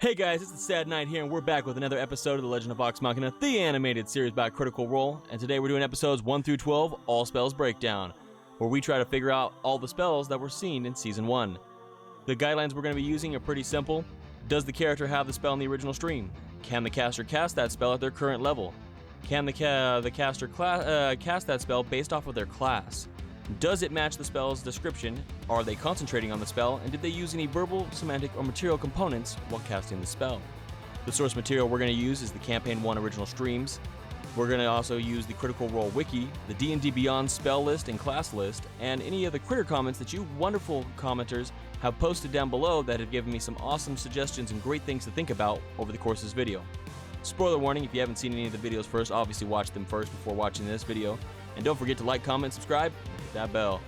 Hey guys, it's the Sad Knight here, and we're back with another episode of The Legend of Vox Machina, the animated series by Critical Role, and today we're doing episodes 1 through 12, All Spells Breakdown, where we try to figure out all the spells that were seen in Season 1. The guidelines we're going to be using are pretty simple. Does the character have the spell in the original stream? Can the caster cast that spell at their current level? Can the caster cast that spell based off of their class? Does it match the spell's description? Are they concentrating on the spell? And did they use any verbal, semantic, or material components while casting the spell? The source material we're going to use is the Campaign 1 original streams. We're going to also use the Critical Role wiki, the D&D Beyond spell list and class list, and any of the critter comments that you wonderful commenters have posted down below that have given me some awesome suggestions and great things to think about over the course of this video. Spoiler warning, if you haven't seen any of the videos first, obviously watch them first before watching this video. And don't forget to like, comment, subscribe, and hit that bell.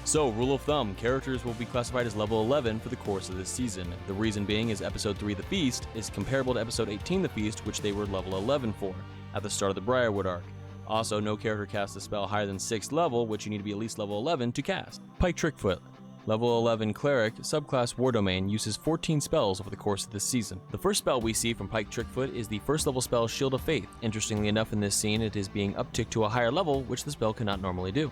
So, rule of thumb, characters will be classified as level 11 for the course of this season. The reason being is Episode 3, The Feast, is comparable to Episode 18, The Feast, which they were level 11 for, at the start of the Briarwood arc. Also, no character casts a spell higher than 6th level, which you need to be at least level 11 to cast. Pike Tricktool, level 11 Cleric, subclass War Domain, uses 14 spells over the course of this season. The first spell we see from Pike Tricktool is the first level spell Shield of Faith. Interestingly enough, in this scene, it is being upticked to a higher level, which the spell cannot normally do.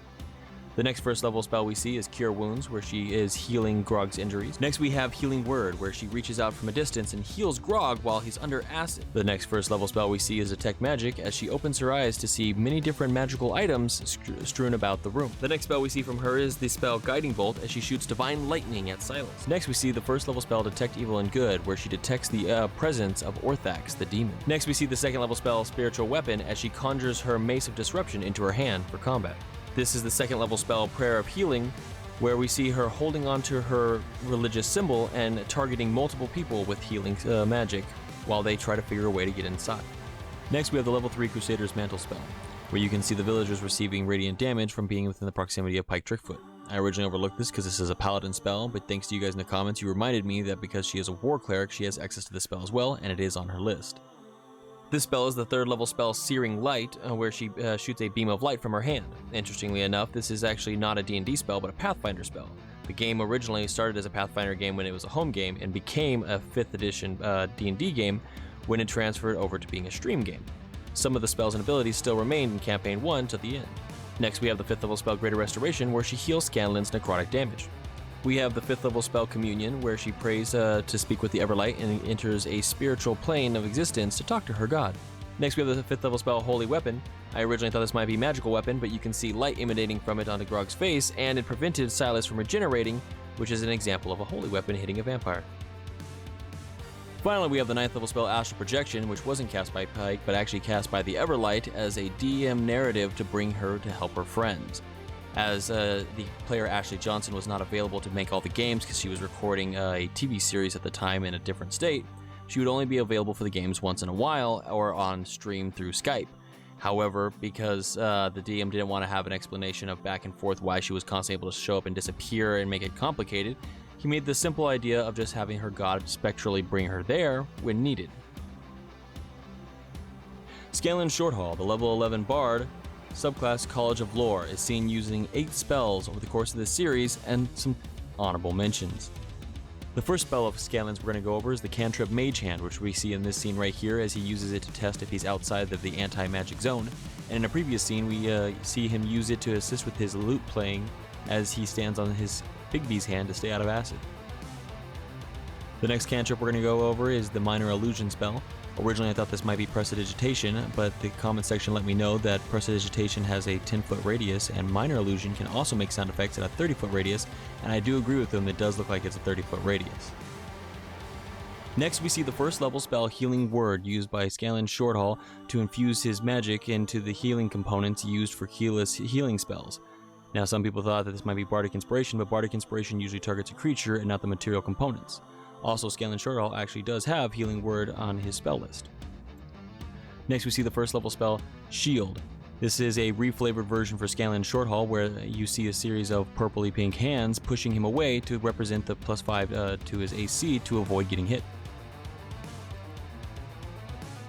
The next first level spell we see is Cure Wounds, where she is healing Grog's injuries. Next we have Healing Word, where she reaches out from a distance and heals Grog while he's under acid. The next first level spell we see is Detect Magic, as she opens her eyes to see many different magical items strewn about the room. The next spell we see from her is the spell Guiding Bolt, as she shoots Divine Lightning at Silas. Next we see the first level spell Detect Evil and Good, where she detects the presence of Orthax, the demon. Next we see the second level spell Spiritual Weapon, as she conjures her Mace of Disruption into her hand for combat. This is the second level spell Prayer of Healing, where we see her holding onto her religious symbol and targeting multiple people with healing magic while they try to figure a way to get inside. Next we have the level 3 Crusader's Mantle spell, where you can see the villagers receiving radiant damage from being within the proximity of Pike Tricktool. I originally overlooked this because this is a paladin spell, but thanks to you guys in the comments, you reminded me that because she is a war cleric, she has access to the spell as well, and it is on her list. This spell is the third level spell Searing Light, where she shoots a beam of light from her hand. Interestingly enough, this is actually not a D&D spell, but a Pathfinder spell. The game originally started as a Pathfinder game when it was a home game, and became a 5th edition D&D game when it transferred over to being a stream game. Some of the spells and abilities still remained in Campaign 1 to the end. Next we have the 5th level spell Greater Restoration, where she heals Scanlan's necrotic damage. We have the 5th level spell Commune, where she prays to speak with the Everlight and enters a spiritual plane of existence to talk to her god. Next we have the 5th level spell Holy Weapon. I originally thought this might be a magical weapon, but you can see light emanating from it onto Grog's face, and it prevented Silas from regenerating, which is an example of a holy weapon hitting a vampire. Finally, we have the 9th level spell Astral Projection, which wasn't cast by Pike, but actually cast by the Everlight as a DM narrative to bring her to help her friends. As the player Ashley Johnson was not available to make all the games because she was recording a TV series at the time in a different state, she would only be available for the games once in a while or on stream through Skype. However, because the DM didn't want to have an explanation of back and forth why she was constantly able to show up and disappear and make it complicated, he made the simple idea of just having her god spectrally bring her there when needed. Scanlan Shorthall, the level 11 bard, subclass College of Lore, is seen using 8 spells over the course of this series, and some honorable mentions. The first spell of Scanlan's we're going to go over is the Cantrip Mage Hand, which we see in this scene right here as he uses it to test if he's outside of the anti-magic zone. And in a previous scene we see him use it to assist with his lute playing as he stands on his Bigby's hand to stay out of acid. The next cantrip we're going to go over is the Minor Illusion spell. Originally I thought this might be Prestidigitation, but the comment section let me know that Prestidigitation has a 10-foot radius, and Minor Illusion can also make sound effects at a 30-foot radius, and I do agree with them, it does look like it's a 30-foot radius. Next we see the first level spell Healing Word, used by Scanlan Shorthall to infuse his magic into the healing components used for Keyleth's healing spells. Now some people thought that this might be Bardic Inspiration, but Bardic Inspiration usually targets a creature and not the material components. Also, Scanlan Shorthall actually does have Healing Word on his spell list. Next we see the first level spell Shield. This is a reflavored version for Scanlan Shorthall, where you see a series of purpley pink hands pushing him away to represent the +5 to his AC to avoid getting hit.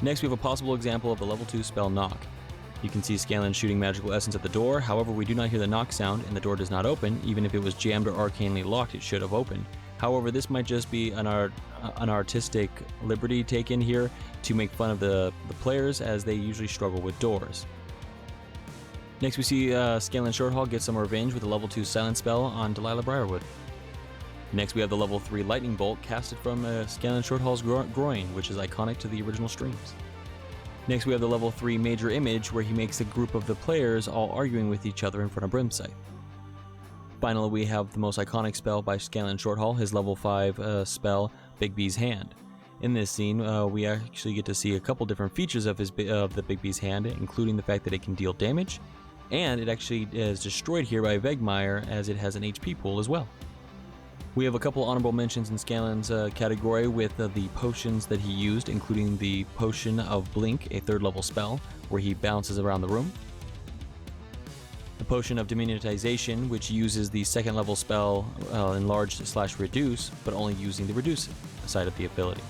Next we have a possible example of the level 2 spell Knock. You can see Scanlan shooting magical essence at the door, however we do not hear the knock sound and the door does not open. Even if it was jammed or arcanely locked, it should have opened. However, this might just be an artistic liberty taken here to make fun of the players, as they usually struggle with doors. Next we see Scanlan Shorthall get some revenge with a level 2 silent spell on Delilah Briarwood. Next we have the level 3 Lightning Bolt casted from Scanlan Shorthall's groin, which is iconic to the original streams. Next we have the level 3 Major Image, where he makes a group of the players all arguing with each other in front of Brimscythe. Finally, we have the most iconic spell by Scanlan Shorthall, his level 5 spell, Bigby's Hand. In this scene, we actually get to see a couple different features of the Bigby's Hand, including the fact that it can deal damage, and it actually is destroyed here by Vegmire, as it has an HP pool as well. We have a couple honorable mentions in Scanlan's category with the potions that he used, including the Potion of Blink, a 3rd level spell, where he bounces around the room. The Potion of Diminution, which uses the 2nd level spell Enlarge/Reduce, but only using the Reduce side of the ability.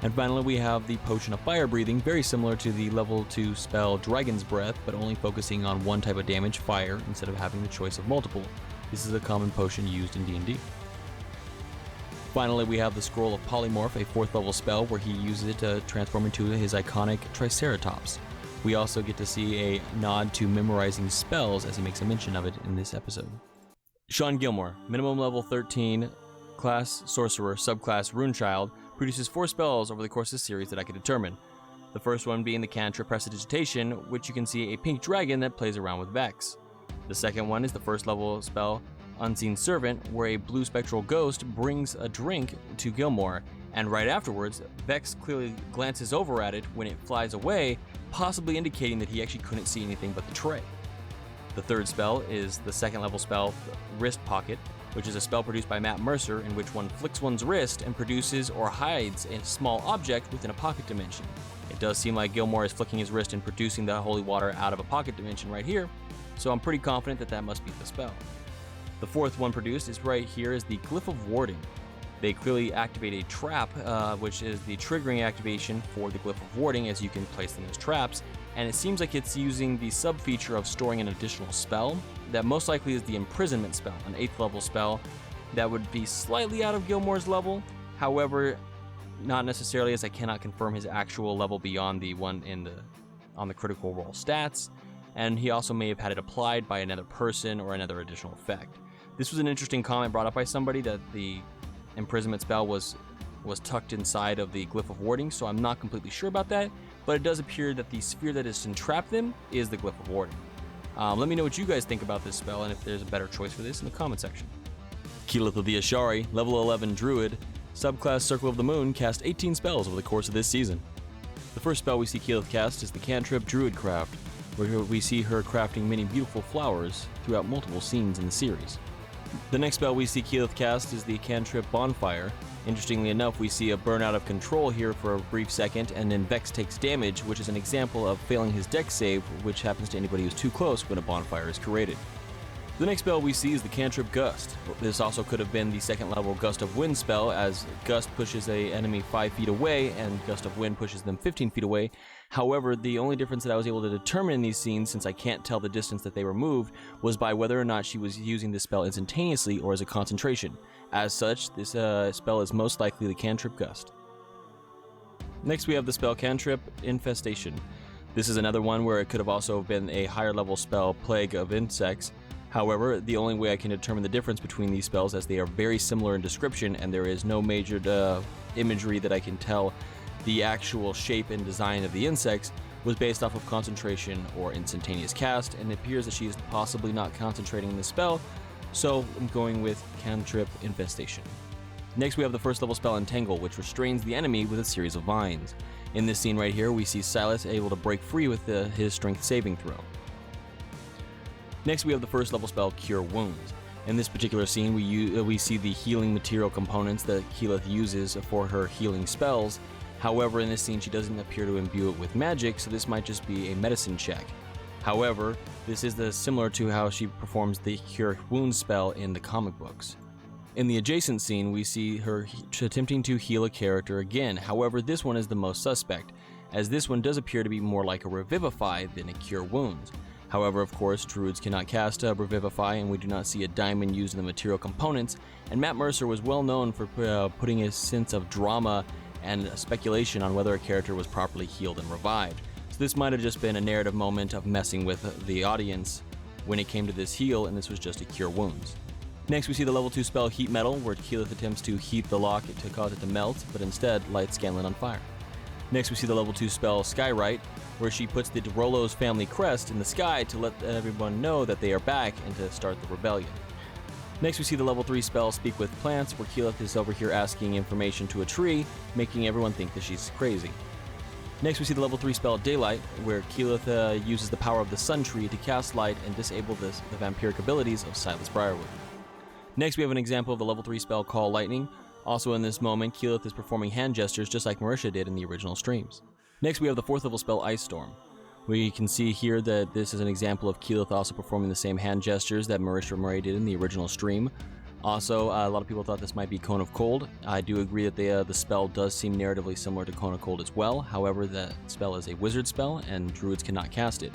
And finally, we have the Potion of Fire Breathing, very similar to the level 2 spell Dragon's Breath, but only focusing on one type of damage, fire, instead of having the choice of multiple. This is a common potion used in D&D. Finally, we have the Scroll of Polymorph, a 4th level spell where he uses it to transform into his iconic Triceratops. We also get to see a nod to memorizing spells, as he makes a mention of it in this episode. Shaun Gilmore, minimum level 13, class Sorcerer, subclass Runechild, produces 4 spells over the course of the series that I could determine. The first one being the Cantrip Prestidigitation, which you can see a pink dragon that plays around with Vex. The second one is the 1st level spell Unseen Servant, where a blue spectral ghost brings a drink to Gilmore, and right afterwards, Vex clearly glances over at it when it flies away, possibly indicating that he actually couldn't see anything but the tray. The third spell is the 2nd level spell Wristpocket, which is a spell produced by Matt Mercer, in which one flicks one's wrist and produces or hides a small object within a pocket dimension. It does seem like Gilmore is flicking his wrist and producing the holy water out of a pocket dimension right here, so I'm pretty confident that that must be the spell. The 4th one produced is right here, is the Glyph of Warding. They clearly activate a trap, which is the triggering activation for the Glyph of Warding, as you can place them as traps, and it seems like it's using the sub-feature of storing an additional spell, that most likely is the Imprisonment spell, an 8th level spell that would be slightly out of Gilmore's level, however, not necessarily, as I cannot confirm his actual level beyond the one on the Critical Role stats, and he also may have had it applied by another person or another additional effect. This was an interesting comment brought up by somebody, that the Imprisonment spell was tucked inside of the Glyph of Warding, so I'm not completely sure about that, but it does appear that the sphere that is to entrap them is the Glyph of Warding. Let me know what you guys think about this spell, and if there's a better choice for this in the comment section. Keyleth of the Ashari, level 11 Druid, subclass Circle of the Moon, cast 18 spells over the course of this season. The first spell we see Keyleth cast is the Cantrip Druidcraft, where we see her crafting many beautiful flowers throughout multiple scenes in the series. The next spell we see Keyleth cast is the Cantrip Bonfire. Interestingly enough, we see a burn out of control here for a brief second, and then Vex takes damage, which is an example of failing his dex save, which happens to anybody who's too close when a bonfire is created. The next spell we see is the Cantrip Gust. This also could have been the 2nd level Gust of Wind spell, as Gust pushes an enemy 5 feet away and Gust of Wind pushes them 15 feet away. However, the only difference that I was able to determine in these scenes, since I can't tell the distance that they were moved, was by whether or not she was using this spell instantaneously or as a concentration. As such, this spell is most likely the Cantrip Gust. Next we have the spell Cantrip Infestation. This is another one where it could have also been a higher level spell Plague of Insects. However, the only way I can determine the difference between these spells, as they are very similar in description and there is no major imagery that I can tell the actual shape and design of the insects, was based off of concentration or instantaneous cast, and it appears that she is possibly not concentrating the spell, so I'm going with Cantrip Infestation. Next we have the 1st level spell Entangle, which restrains the enemy with a series of vines. In this scene right here, we see Silas able to break free with his strength saving throw. Next we have the 1st level spell Cure Wounds. In this particular scene, we see the healing material components that Keyleth uses for her healing spells. However, in this scene, she doesn't appear to imbue it with magic, so this might just be a medicine check. However, this is similar to how she performs the Cure Wounds spell in the comic books. In the adjacent scene, we see her attempting to heal a character again. However, this one is the most suspect, as this one does appear to be more like a Revivify than a Cure Wounds. However, of course, druids cannot cast Revivify, and we do not see a diamond used in the material components, and Matt Mercer was well known for putting a sense of drama and speculation on whether a character was properly healed and revived. So this might have just been a narrative moment of messing with the audience when it came to this heal, and this was just to cure wounds. Next, we see the level 2 spell Heat Metal, where Keyleth attempts to heat the lock to cause it to melt, but instead lights Scanlan on fire. Next, we see the level 2 spell Skywrite, where she puts the De Rolo's family crest in the sky to let everyone know that they are back and to start the rebellion. Next, we see the level 3 spell Speak with Plants, where Keyleth is over here asking information to a tree, making everyone think that she's crazy. Next, we see the level 3 spell Daylight, where Keyleth uses the power of the Sun Tree to cast light and disable the vampiric abilities of Silas Briarwood. Next, we have an example of the level 3 spell Call Lightning. Also in this moment, Keyleth is performing hand gestures just like Marisha did in the original streams. Next, we have the 4th level spell Ice Storm. We can see here that this is an example of Keyleth also performing the same hand gestures that Marisha Murray did in the original stream. Also, a lot of people thought this might be Cone of Cold. I do agree that the spell does seem narratively similar to Cone of Cold as well. However, that spell is a wizard spell and druids cannot cast it.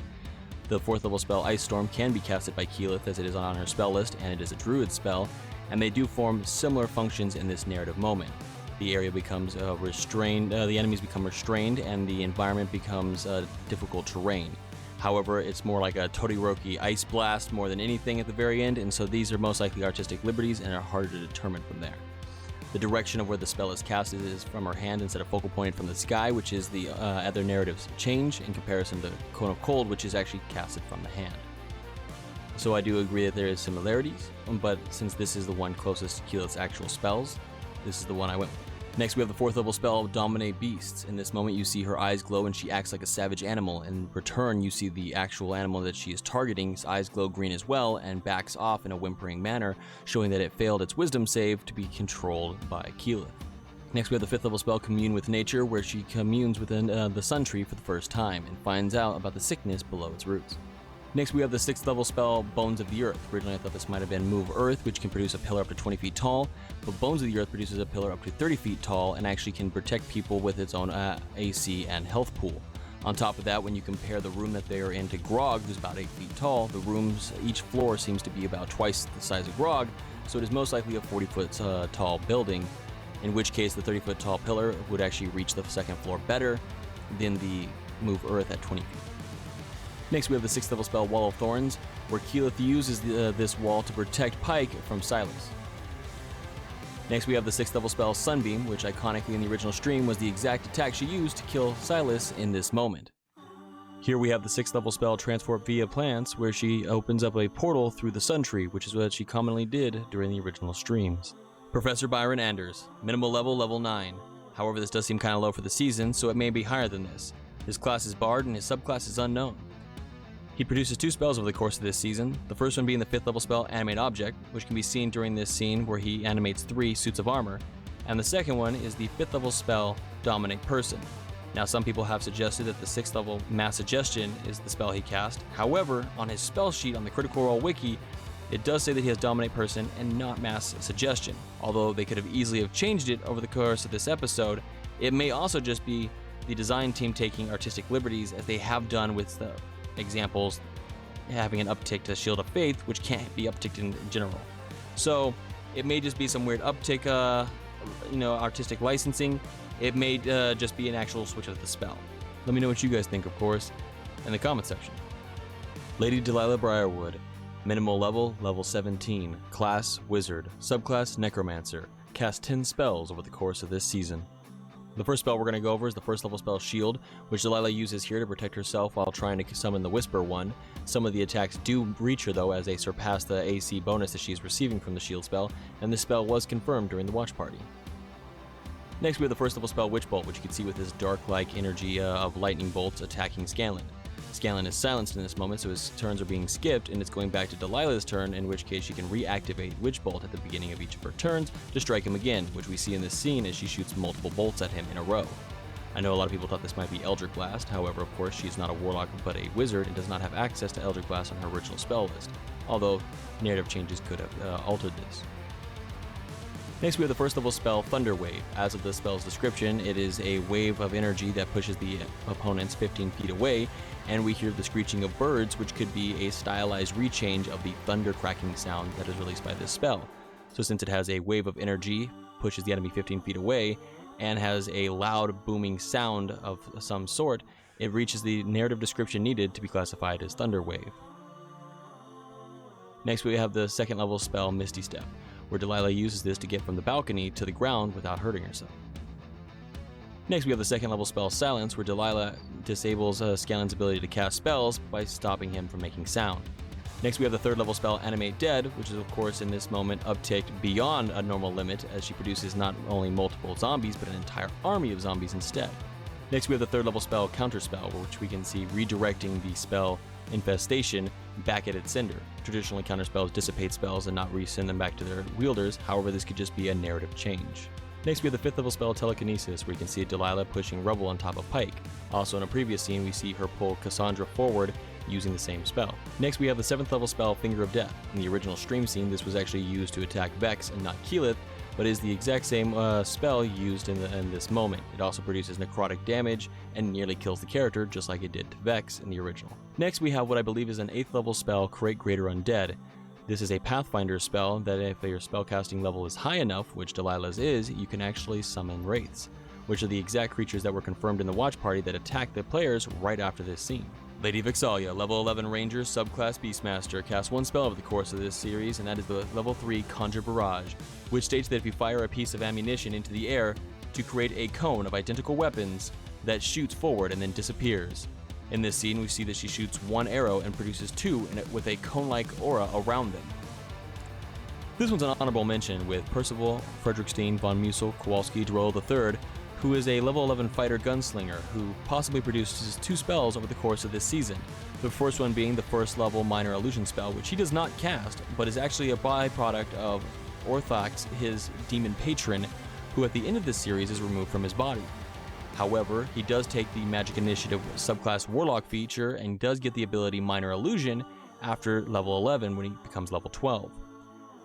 The 4th level spell Ice Storm can be casted by Keyleth as it is on her spell list, and it is a druid spell, and they do form similar functions in this narrative moment. The area becomes restrained, the enemies become restrained, and the environment becomes difficult terrain. However, it's more like a Todoroki ice blast more than anything at the very end, and so these are most likely artistic liberties and are harder to determine from there. The direction of where the spell is casted is from her hand instead of focal pointed from the sky, which is the other narrative's change in comparison to Cone of Cold, which is actually casted from the hand. So I do agree that there is similarities, but since this is the one closest to Keyleth's actual spells, this is the one I went with. Next, we have the 4th level spell Dominate Beasts. In this moment, you see her eyes glow and she acts like a savage animal. In return, you see the actual animal that she is targeting's eyes glow green as well and backs off in a whimpering manner, showing that it failed its wisdom save to be controlled by Keyleth. Next, we have the 5th level spell Commune with Nature, where she communes with the Sun Tree for the first time and finds out about the sickness below its roots. Next, we have the 6th level spell, Bones of the Earth. Originally, I thought this might have been Move Earth, which can produce a pillar up to 20 feet tall, but Bones of the Earth produces a pillar up to 30 feet tall and actually can protect people with its own AC and health pool. On top of that, when you compare the room that they are in to Grog, who's about 8 feet tall, the rooms, each floor seems to be about twice the size of Grog, so it is most likely a 40-foot tall building, in which case the 30-foot tall pillar would actually reach the 2nd floor better than the Move Earth at 20 feet. Next, we have the 6th level spell Wall of Thorns, where Keyleth uses this wall to protect Pike from Silas. Next, we have the 6th level spell Sunbeam, which iconically in the original stream was the exact attack she used to kill Silas in this moment. Here we have the 6th level spell Transport via Plants, where she opens up a portal through the Sun Tree, which is what she commonly did during the original streams. Professor Byron Anders, minimal level, level 9. However, this does seem kind of low for the season, so it may be higher than this. His class is Bard and his subclass is unknown. He produces 2 spells over the course of this season, the first one being the 5th level spell Animate Object, which can be seen during this scene where he animates 3 suits of armor, and the second one is the 5th level spell Dominate Person. Now, some people have suggested that the 6th level Mass Suggestion is the spell he cast. However, on his spell sheet on the Critical Role wiki, it does say that he has Dominate Person and not Mass Suggestion. Although they could have easily have changed it over the course of this episode, it may also just be the design team taking artistic liberties as they have done with the examples having an uptick to Shield of Faith, which can't be upticked in general. So it may just be some weird uptick, artistic licensing. It may just be an actual switch of the spell. Let me know what you guys think, of course, in the comment section. Lady Delilah Briarwood, minimal level, level 17, class Wizard, subclass Necromancer, cast 10 spells over the course of this season. The first spell we're going to go over is the 1st level spell Shield, which Delilah uses here to protect herself while trying to summon the Whisper one. Some of the attacks do reach her though, as they surpass the AC bonus that she's receiving from the Shield spell, and this spell was confirmed during the watch party. Next, we have the 1st level spell Witch Bolt, which you can see with this dark-like energy of lightning bolts attacking Scanlan. Scanlan is silenced in this moment, so his turns are being skipped, and it's going back to Delilah's turn, in which case she can reactivate Witch Bolt at the beginning of each of her turns to strike him again, which we see in this scene as she shoots multiple bolts at him in a row. I know a lot of people thought this might be Eldritch Blast, however, of course, she's not a warlock but a wizard and does not have access to Eldritch Blast on her original spell list, although narrative changes could have altered this. Next we have the first level spell Thunderwave. As of the spell's description, it is a wave of energy that pushes the opponents 15 feet away, and we hear the screeching of birds, which could be a stylized rechange of the thunder cracking sound that is released by this spell. So since it has a wave of energy, pushes the enemy 15 feet away, and has a loud booming sound of some sort, it reaches the narrative description needed to be classified as Thunderwave. Next we have the second level spell Misty Step, where Delilah uses this to get from the balcony to the ground without hurting herself. Next we have the second level spell Silence, where Delilah disables Scanlan's ability to cast spells by stopping him from making sound. Next we have the third level spell Animate Dead, which is of course in this moment upticked beyond a normal limit, as she produces not only multiple zombies but an entire army of zombies instead. Next we have the third level spell Counterspell, which we can see redirecting the spell Infestation back at its sender. Traditionally, counterspells dissipate spells and not resend them back to their wielders, however this could just be a narrative change. Next we have the fifth level spell Telekinesis, where you can see Delilah pushing Rebel on top of Pike. Also in a previous scene we see her pull Cassandra forward using the same spell. Next we have the seventh level spell Finger of Death. In the original stream scene this was actually used to attack Vex and not Keyleth, but is the exact same spell used in this moment. It also produces necrotic damage and nearly kills the character just like it did to Vex in the original. Next we have what I believe is an 8th level spell, Create Greater Undead. This is a Pathfinder spell that if your spellcasting level is high enough, which Delilah's is, you can actually summon Wraiths, which are the exact creatures that were confirmed in the watch party that attack the players right after this scene. Lady Vexalia, level 11 Ranger, subclass Beastmaster, casts one spell over the course of this series, and that is the level 3 Conjure Barrage, which states that if you fire a piece of ammunition into the air to create a cone of identical weapons that shoots forward and then disappears. In this scene, we see that she shoots one arrow and produces two with a cone-like aura around them. This one's an honorable mention with Percival, Frederickstein, von Musel, Kowalski, De Rolo III, who is a level 11 fighter gunslinger who possibly produces two spells over the course of this season. The first one being the first level minor illusion spell, which he does not cast, but is actually a byproduct of Orthax, his demon patron, who at the end of this series is removed from his body. However, he does take the Magic Initiative subclass Warlock feature and does get the ability Minor Illusion after level 11 when he becomes level 12.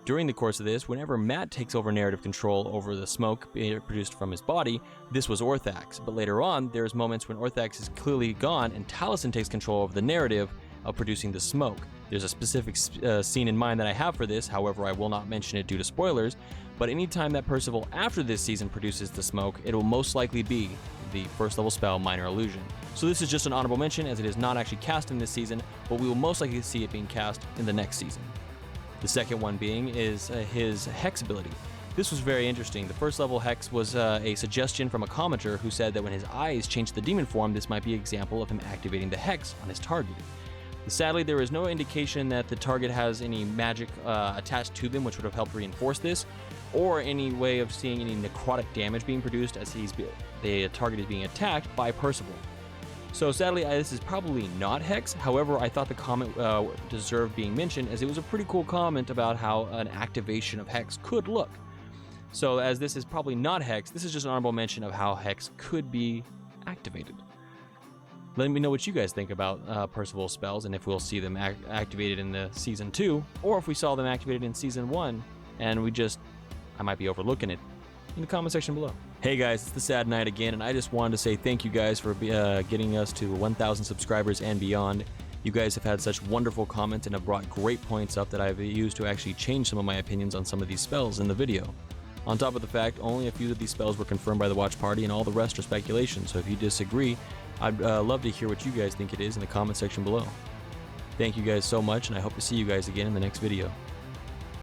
During the course of this, whenever Matt takes over narrative control over the smoke produced from his body, this was Orthax, but later on, there's moments when Orthax is clearly gone and Taliesin takes control of the narrative of producing the smoke. There's a specific scene in mind that I have for this, however I will not mention it due to spoilers, but anytime that Percival after this season produces the smoke, it will most likely be the first level spell Minor Illusion. So this is just an honorable mention as it is not actually cast in this season, but we will most likely see it being cast in the next season. The second one being is his Hex ability. This was very interesting. The first level Hex was a suggestion from a commenter who said that when his eyes changed to demon form, this might be an example of him activating the Hex on his target. Sadly, there is no indication that the target has any magic attached to them which would have helped reinforce this, or any way of seeing any necrotic damage being produced as the target is being attacked by Percival. So sadly, this is probably not Hex. However, I thought the comment deserved being mentioned as it was a pretty cool comment about how an activation of Hex could look. So as this is probably not Hex, this is just an honorable mention of how Hex could be activated. Let me know what you guys think about Percival's spells and if we'll see them activated in the Season 2, or if we saw them activated in Season 1 and I might be overlooking it, in the comment section below. Hey guys, it's the Sad Night again, and I just wanted to say thank you guys for getting us to 1,000 subscribers and beyond. You guys have had such wonderful comments and have brought great points up that I've used to actually change some of my opinions on some of these spells in the video. On top of the fact, only a few of these spells were confirmed by the watch party and all the rest are speculation, so if you disagree, I'd love to hear what you guys think it is in the comment section below. Thank you guys so much, and I hope to see you guys again in the next video.